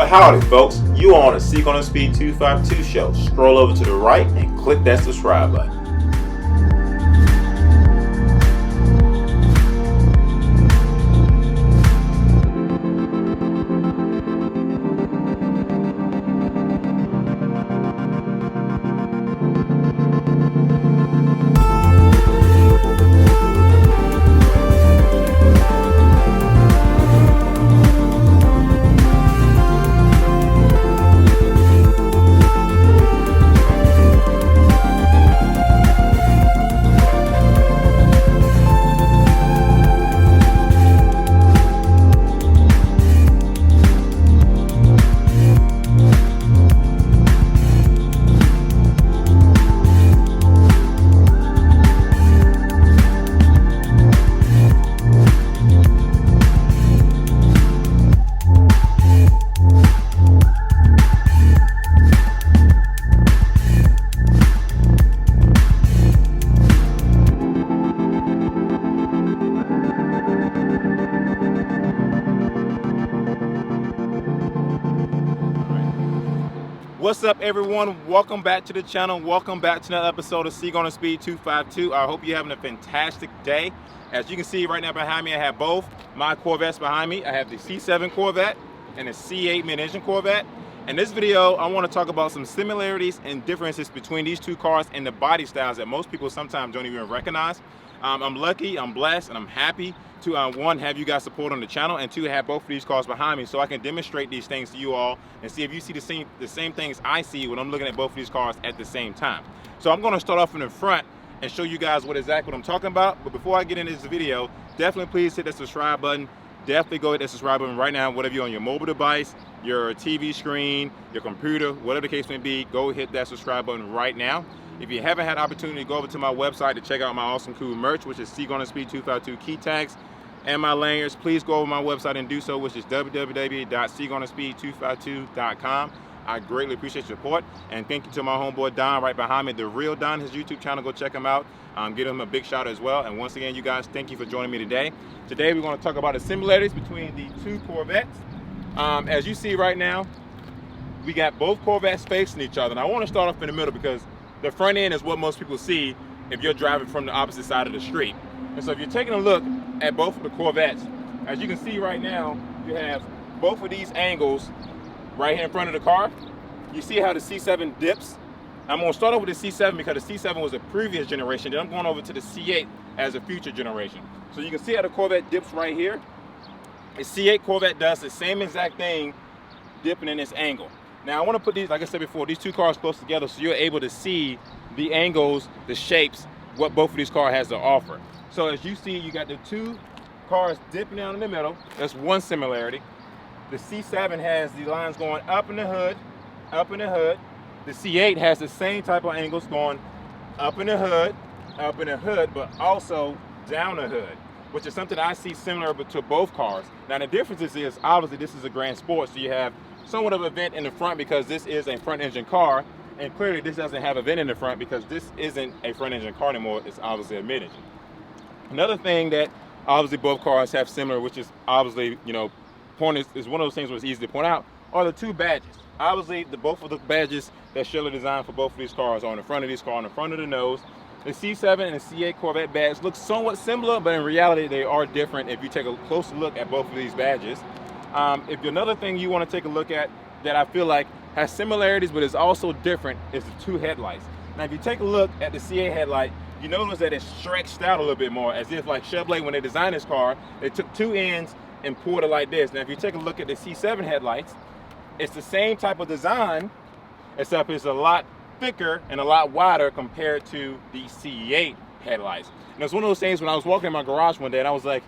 Well, howdy folks, you are on the Seek on the Speed 252 show. Scroll over to the right and click that subscribe button. What's up everyone, welcome back to the channel, welcome back to another episode of Seek on the Speed 252. I hope you're having a fantastic day. As you can see right now behind me, I have both my Corvettes behind me. I have the C7 Corvette and the C8 Mid Engine Corvette. In this video, I want to talk about some similarities and differences between these two cars and the body styles that most people sometimes don't even recognize. I'm lucky, I'm blessed, and I'm happy to one, have you guys support on the channel, and two, have both of these cars behind me so I can demonstrate these things to you all and see if you see the same things I see when I'm looking at both of these cars at the same time. So I'm going to start off in the front and show you guys what I'm talking about. But before I get into this video, definitely please hit that subscribe button. Definitely go hit that subscribe button right now, whatever you're on your mobile device, your TV screen, your computer, whatever the case may be, go hit that subscribe button right now. If you haven't had opportunity, go over to my website to check out my awesome cool merch, which is Seek on the Speed 252 key tags and my lanyards. Please go over my website and do so, which is www.seekonthespeed252.com. I greatly appreciate your support, and thank you to my homeboy Don right behind me, The Real Don, his YouTube channel. Go check him out. Give him a big shout out as well. And once again, you guys, thank you for joining me today. Today we're going to talk about the similarities between the two Corvettes. As you see right now, we got both Corvettes facing each other, and I want to start off in the middle because the front end is what most people see if you're driving from the opposite side of the street. And so if you're taking a look at both of the Corvettes, as you can see right now, you have both of these angles right here in front of the car. You see how the C7 dips? I'm going to start off with the C7 because the C7 was a previous generation. Then I'm going over to the C8 as a future generation. So you can see how the Corvette dips right here. The C8 Corvette does the same exact thing, dipping in this angle. Now I want to put these, like I said before, these two cars close together so you're able to see the angles, the shapes, what both of these cars has to offer. So as you see, you got the two cars dipping down in the middle. That's one similarity. The C7 has the lines going up in the hood, up in the hood. The C8 has the same type of angles going up in the hood, but also down the hood, which is something I see similar to both cars. Now the difference is obviously this is a Grand Sport, so you have somewhat of a vent in the front because this is a front engine car, and clearly this doesn't have a vent in the front because this isn't a front engine car anymore. It's obviously a mid engine. Another thing that obviously both cars have similar, which is obviously, you know, is one of those things where it's easy to point out, are the two badges. Obviously both of the badges that Schiller designed for both of these cars are on the front of these cars, on the front of the nose. The C7 and the C8 Corvette badge look somewhat similar, but in reality they are different if you take a closer look at both of these badges. If another thing you want to take a look at that I feel like has similarities but is also different is the two headlights. Now if you take a look at the C8 headlight, you notice that it's stretched out a little bit more, as if like Chevrolet, when they designed this car, they took two ends and pulled it like this. Now if you take a look at the C7 headlights, it's the same type of design, except it's a lot thicker and a lot wider compared to the C8 headlights. And it's one of those things when I was walking in my garage one day and I was like,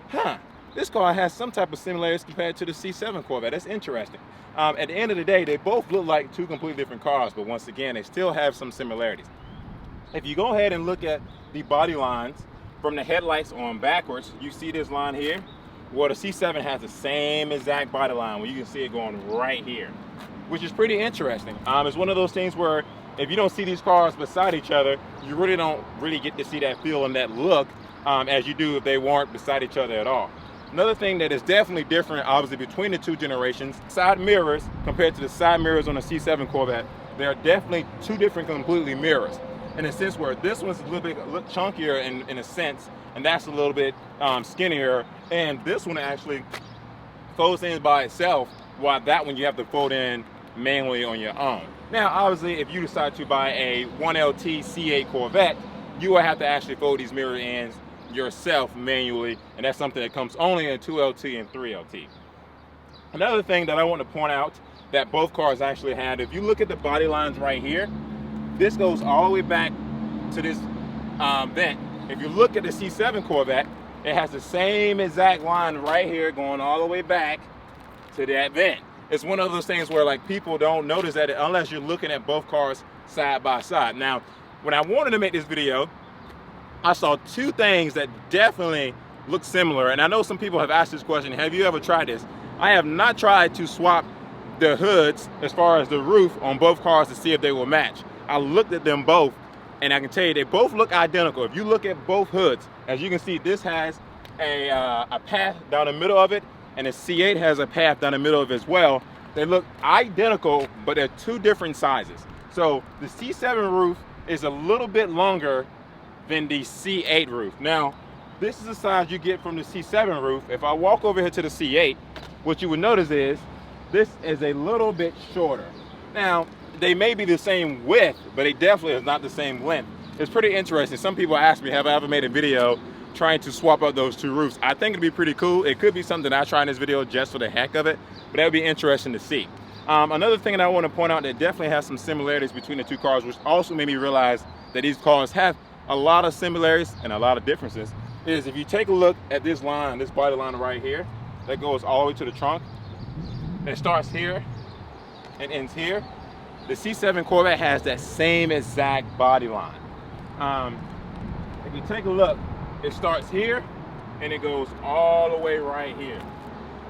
huh, this car has some type of similarities compared to the C7 Corvette. That's interesting. At the end of the day, they both look like two completely different cars, but once again, they still have some similarities. If you go ahead and look at the body lines from the headlights on backwards, you see this line here. Well, the C7 has the same exact body line where you can see it going right here, which is pretty interesting. It's one of those things where if you don't see these cars beside each other, you don't really get to see that feel and that look as you do if they weren't beside each other at all. Another thing that is definitely different, obviously, between the two generations, side mirrors compared to the side mirrors on the C7 Corvette, they are definitely two different completely mirrors. In a sense where this one's a little chunkier in a sense, and that's a little bit skinnier, and this one actually folds in by itself, while that one you have to fold in manually on your own. Now, obviously, if you decide to buy a 1LT C8 Corvette, you will have to actually fold these mirror ends yourself manually, and that's something that comes only in 2LT and 3LT. Another thing that I want to point out that both cars actually had, if you look at the body lines right here, this goes all the way back to this vent. If you look at the C7 Corvette, it has the same exact line right here going all the way back to that vent. It's one of those things where like people don't notice that unless you're looking at both cars side by side. Now, when I wanted to make this video, I saw two things that definitely look similar, and I know some people have asked this question, have you ever tried this? I have not tried to swap the hoods as far as the roof on both cars to see if they will match. I looked at them both, and I can tell you they both look identical. If you look at both hoods, as you can see, this has a path down the middle of it, and the C8 has a path down the middle of it as well. They look identical, but they're two different sizes. So the C7 roof is a little bit longer than the C8 roof. Now, this is the size you get from the C7 roof. If I walk over here to the C8, what you would notice is this is a little bit shorter. Now, they may be the same width, but they definitely is not the same length. It's pretty interesting. Some people ask me, have I ever made a video trying to swap out those two roofs? I think it'd be pretty cool. It could be something I try in this video just for the heck of it, but that would be interesting to see. Another thing that I want to point out that definitely has some similarities between the two cars, which also made me realize that these cars have a lot of similarities and a lot of differences, is if you take a look at this line, this body line right here, that goes all the way to the trunk, it starts here and ends here. The C7 Corvette has that same exact body line. If you take a look, it starts here and it goes all the way right here.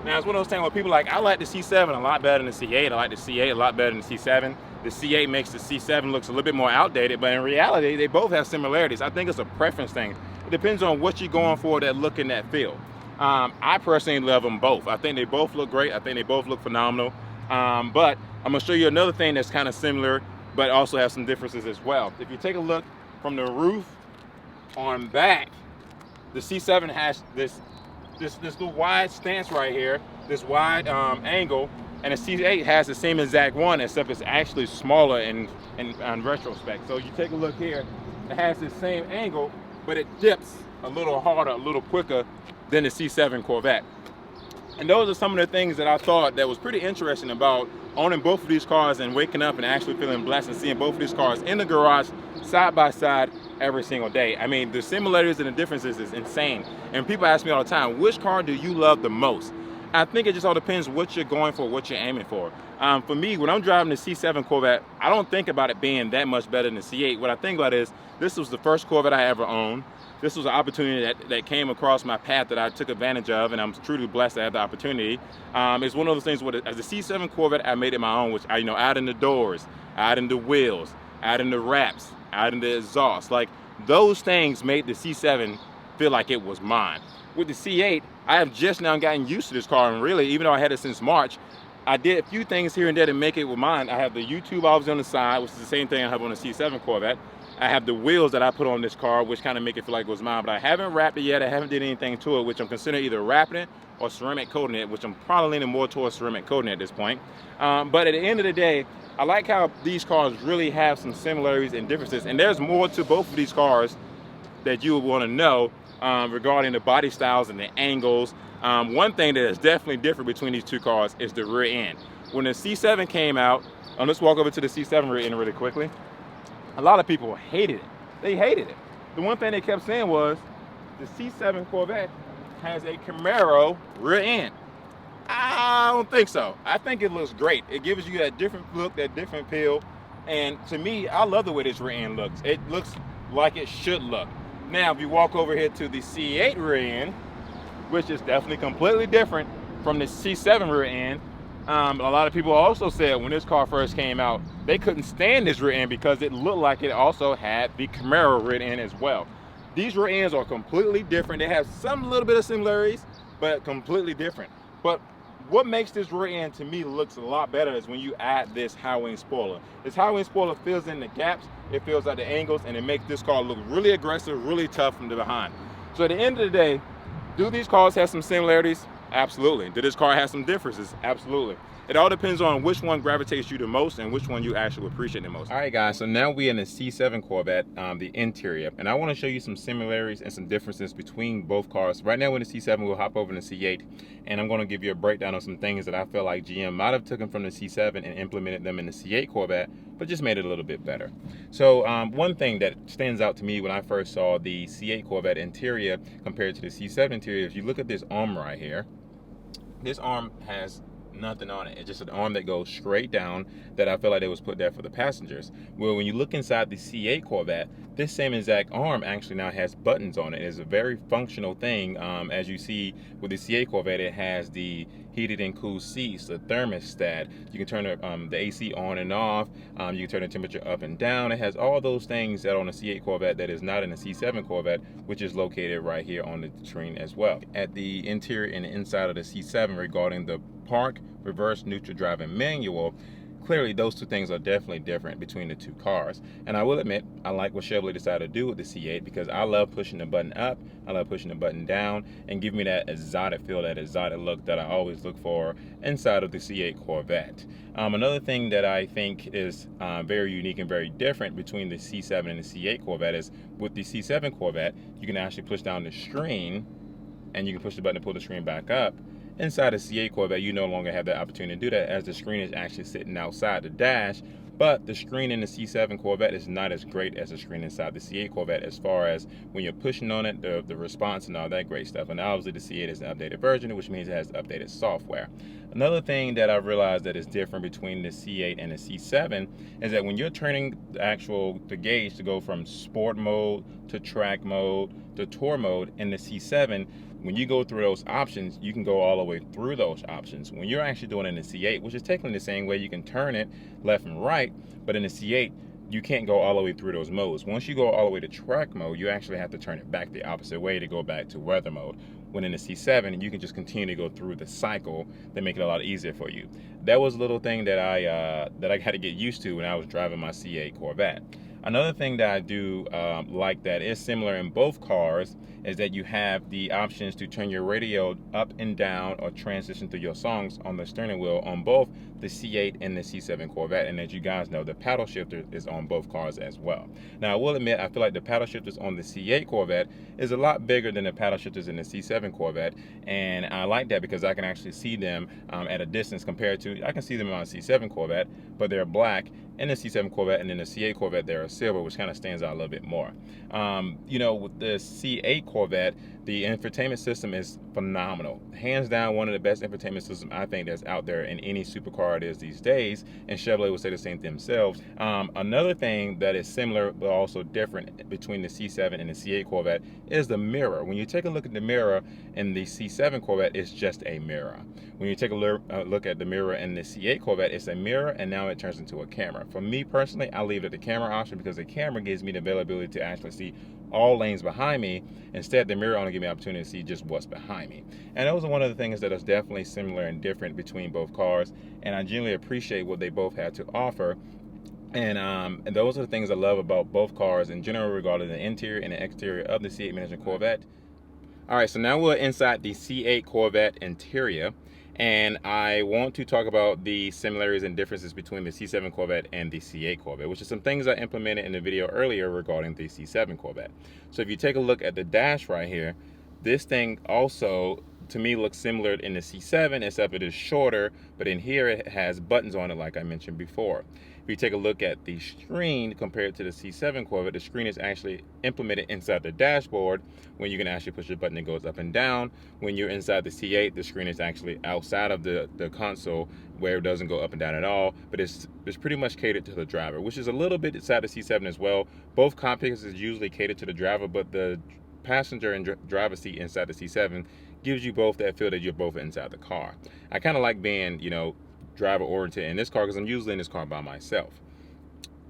Now, it's one of those things where people are like, I like the C7 a lot better than the C8. I like the C8 a lot better than the C7. The C8 makes the C7 looks a little bit more outdated, but in reality, they both have similarities. I think it's a preference thing. It depends on what you're going for, that look in that feel. I personally love them both. I think they both look great. I think they both look phenomenal. But I'm gonna show you another thing that's kind of similar, but also has some differences as well. If you take a look from the roof on back, the C7 has this little wide stance right here, this wide angle, and the C8 has the same exact one, except it's actually smaller in retrospect. So you take a look here, it has the same angle, but it dips a little harder, a little quicker than the C7 Corvette. And those are some of the things that I thought that was pretty interesting about owning both of these cars and waking up and actually feeling blessed and seeing both of these cars in the garage side by side every single day. I mean, the similarities and the differences is insane. And people ask me all the time, which car do you love the most? I think it just all depends what you're going for, what you're aiming for. For me, when I'm driving the C7 Corvette, I don't think about it being that much better than the C8. What I think about is, this was the first Corvette I ever owned. This was an opportunity that came across my path that I took advantage of, and I'm truly blessed to have the opportunity. It's one of those things where, as a C7 Corvette, I made it my own, which I, adding the doors, adding the wheels, adding the wraps, adding the exhaust. Like, those things made the C7 feel like it was mine. With the C8, I have just now gotten used to this car, and really, even though I had it since March, I did a few things here and there to make it with mine. I have the U-tube valves on the side, which is the same thing I have on the C7 Corvette. I have the wheels that I put on this car, which kind of make it feel like it was mine, but I haven't wrapped it yet. I haven't did anything to it, which I'm considering either wrapping it or ceramic coating it, which I'm probably leaning more towards ceramic coating at this point. But at the end of the day, I like how these cars really have some similarities and differences, and there's more to both of these cars that you would want to know regarding the body styles and the angles. One thing that is definitely different between these two cars is the rear end. When the C7 came out, let's walk over to the C7 rear end really quickly. A lot of people hated it. They hated it. The one thing they kept saying was, the C7 Corvette has a Camaro rear end. I don't think so. I think it looks great. It gives you that different look, that different feel. And to me, I love the way this rear end looks. It looks like it should look. Now, if you walk over here to the C8 rear end, which is definitely completely different from the C7 rear end, a lot of people also said when this car first came out, they couldn't stand this rear end because it looked like it also had the Camaro rear end as well. These rear ends are completely different. They have some little bit of similarities, but completely different. But what makes this rear end to me looks a lot better is when you add this high wing spoiler. This high wing spoiler fills in the gaps, it fills out the angles, and it makes this car look really aggressive, really tough from the behind. So at the end of the day, do these cars have some similarities? Absolutely. Do this car have some differences? Absolutely. It all depends on which one gravitates you the most and which one you actually appreciate the most. All right, guys, so now we're in the C7 Corvette, the interior, and I want to show you some similarities and some differences between both cars. Right now we're in the C7, we'll hop over to the C8, and I'm going to give you a breakdown of some things that I feel like GM might have taken from the C7 and implemented them in the C8 Corvette, but just made it a little bit better. So one thing that stands out to me when I first saw the C8 Corvette interior compared to the C7 interior, if you look at this arm right here, this arm has nothing on it. It's just an arm that goes straight down that I feel like it was put there for the passengers. Well, when you look inside the C8 Corvette, this same exact arm actually now has buttons on it. It's a very functional thing. As you see with the C8 Corvette, it has the heated and cooled seats, the thermostat. You can turn the AC on and off. You can turn the temperature up and down. It has all those things that on the C8 Corvette that is not in the C7 Corvette, which is located right here on the screen as well. At the interior and the inside of the C7 regarding the park, reverse, neutral driving manual, clearly those two things are definitely different between the two cars. And I will admit, I like what Chevrolet decided to do with the C8 because I love pushing the button up, I love pushing the button down, and give me that exotic feel, that exotic look that I always look for inside of the C8 Corvette. Another thing that I think is very unique and very different between the C7 and the C8 Corvette is with the C7 Corvette, you can actually push down the screen and you can push the button to pull the screen back up. Inside the C8 Corvette, you no longer have that opportunity to do that as the screen is actually sitting outside the dash, but the screen in the C7 Corvette is not as great as the screen inside the C8 Corvette as far as when you're pushing on it, the response and all that great stuff. And obviously the C8 is an updated version, which means it has updated software. Another thing that I've realized that is different between the C8 and the C7 is that when you're turning the gauge to go from sport mode to track mode to tour mode in the C7, when you go through those options, you can go all the way through those options. When you're actually doing it in the C8, which is technically the same way, you can turn it left and right, but in the C8, you can't go all the way through those modes. Once you go all the way to track mode, you actually have to turn it back the opposite way to go back to weather mode. When in the C7, you can just continue to go through the cycle that make it a lot easier for you. That was a little thing that I had to get used to when I was driving my C8 Corvette. Another thing that I do like that is similar in both cars is that you have the options to turn your radio up and down or transition through your songs on the steering wheel on both the C8 and the C7 Corvette. And as you guys know, the paddle shifter is on both cars as well. Now, I will admit, I feel like the paddle shifters on the C8 Corvette is a lot bigger than the paddle shifters in the C7 Corvette. And I like that because I can actually see them at a distance compared to, I can see them on a C7 Corvette, but they're black in the C7 Corvette, and in the C8 Corvette they're silver, which kind of stands out a little bit more. You know, with the C8 Corvette, the infotainment system is phenomenal. Hands down, one of the best infotainment systems I think that's out there in any supercar it is these days, and Chevrolet would say the same thing themselves. Another thing that is similar but also different between the C7 and the C8 Corvette is the mirror. When you take a look at the mirror in the C7 Corvette, it's just a mirror. When you take a look at the mirror in the C8 Corvette, it's a mirror, and now it turns into a camera. For me personally, I leave it the camera option because the camera gives me the availability to actually see all lanes behind me. Instead, the mirror only gives me the opportunity to see just what's behind me. And those are one of the things that is definitely similar and different between both cars, and I genuinely appreciate what they both have to offer. And those are the things I love about both cars in general regarding the interior and the exterior of the C8 Mid Engine Corvette. All right, so now we're inside the C8 Corvette interior, and I want to talk about the similarities and differences between the C7 Corvette and the C8 Corvette, which is some things I implemented in the video earlier regarding the C7 Corvette. So if you take a look at the dash right here, this thing also to me looks similar in the C7, except it is shorter, but in here it has buttons on it like I mentioned before. If you take a look at the screen compared to the C7 Corvette, the screen is actually implemented inside the dashboard when you can actually push a button that goes up and down. When you're inside the C8, the screen is actually outside of the console where it doesn't go up and down at all, but it's pretty much catered to the driver, which is a little bit inside the C7 as well. Both cockpits is usually catered to the driver, but the passenger and driver seat inside the C7 gives you both that feel that you're both inside the car. I kind of like being, you know, driver oriented in this car because I'm usually in this car by myself.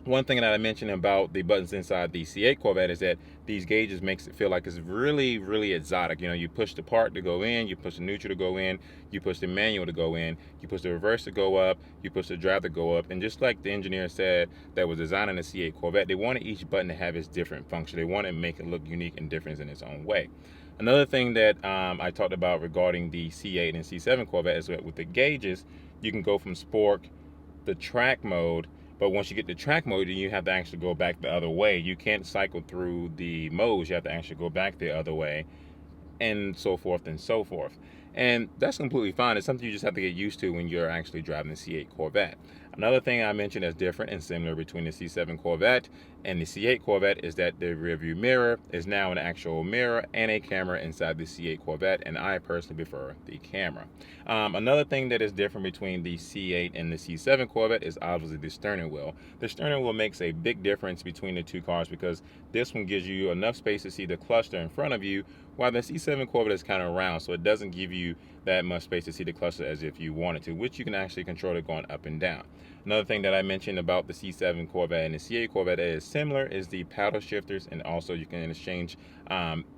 One thing that I mentioned about the buttons inside the C8 Corvette is that these gauges makes it feel like it's really, really exotic. You know, you push the park to go in, you push the neutral to go in, you push the manual to go in, you push the reverse to go up, you push the drive to go up. And just like the engineer said that was designing the C8 Corvette, they wanted each button to have its different function. They wanted to make it look unique and different in its own way. Another thing that I talked about regarding the C8 and C7 Corvette is that with the gauges, you can go from sport to track mode. But once you get to track mode, you have to actually go back the other way. You can't cycle through the modes. You have to actually go back the other way, and so forth and so forth. And that's completely fine. It's something you just have to get used to when you're actually driving the C8 Corvette. Another thing I mentioned that's different and similar between the C7 Corvette and the C8 Corvette is that the rear view mirror is now an actual mirror and a camera inside the C8 Corvette, and I personally prefer the camera. Another thing that is different between the C8 and the C7 Corvette is obviously the steering wheel. The steering wheel makes a big difference between the two cars because this one gives you enough space to see the cluster in front of you, while the C7 Corvette is kind of round, so it doesn't give you that much space to see the cluster as if you wanted to, which you can actually control it going up and down. Another thing that I mentioned about the C7 Corvette and the C8 Corvette that is similar is the paddle shifters, and also you can exchange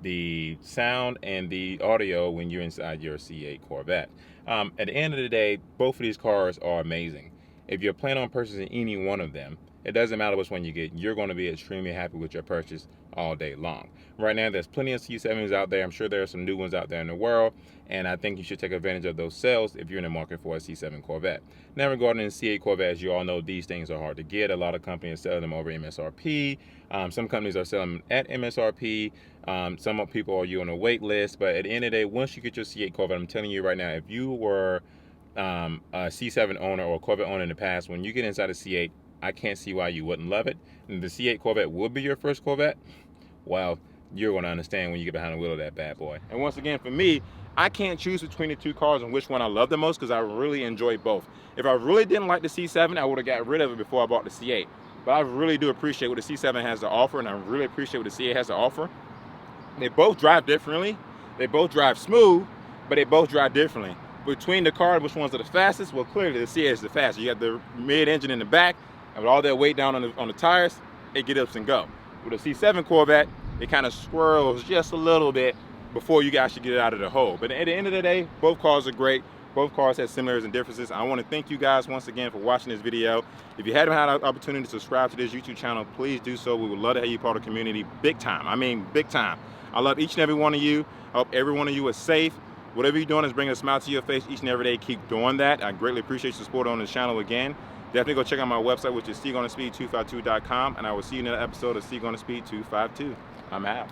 the sound and the audio when you're inside your C8 Corvette. At the end of the day, both of these cars are amazing. If you're planning on purchasing any one of them, it doesn't matter which one you get, you're going to be extremely happy with your purchase all day long. Right now, there's plenty of C7s out there. I'm sure there are some new ones out there in the world, and I think you should take advantage of those sales if you're in the market for a C7 Corvette. Now, regarding the C8 Corvette, as you all know, these things are hard to get. A lot of companies sell them over MSRP. Some companies are selling them at MSRP. Some people are on a wait list, but at the end of the day, once you get your C8 Corvette, I'm telling you right now, if you were a C7 owner or a Corvette owner in the past, when you get inside a C8, I can't see why you wouldn't love it. And the C8 Corvette would be your first Corvette. Well, you're going to understand when you get behind the wheel of that bad boy. And once again, for me, I can't choose between the two cars and which one I love the most because I really enjoy both. If I really didn't like the C7, I would have got rid of it before I bought the C8. But I really do appreciate what the C7 has to offer, and I really appreciate what the C8 has to offer. They both drive differently. They both drive smooth, but they both drive differently. Between the cars, which ones are the fastest? Well, clearly the C8 is the fastest. You got the mid engine in the back, and with all that weight down on the tires, it get ups and go. With the C7 Corvette, it kind of swirls just a little bit before you guys should get it out of the hole. But at the end of the day, both cars are great. Both cars have similarities and differences. I want to thank you guys once again for watching this video. If you haven't had an opportunity to subscribe to this YouTube channel, please do so. We would love to have you part of the community big time. I mean, big time. I love each and every one of you. I hope every one of you is safe. Whatever you're doing is bringing a smile to your face each and every day. Keep doing that. I greatly appreciate your support on this channel again. Definitely go check out my website, which is SeaGonToSpeed252.com, and I will see you in another episode of SeaGonToSpeed252. I'm out.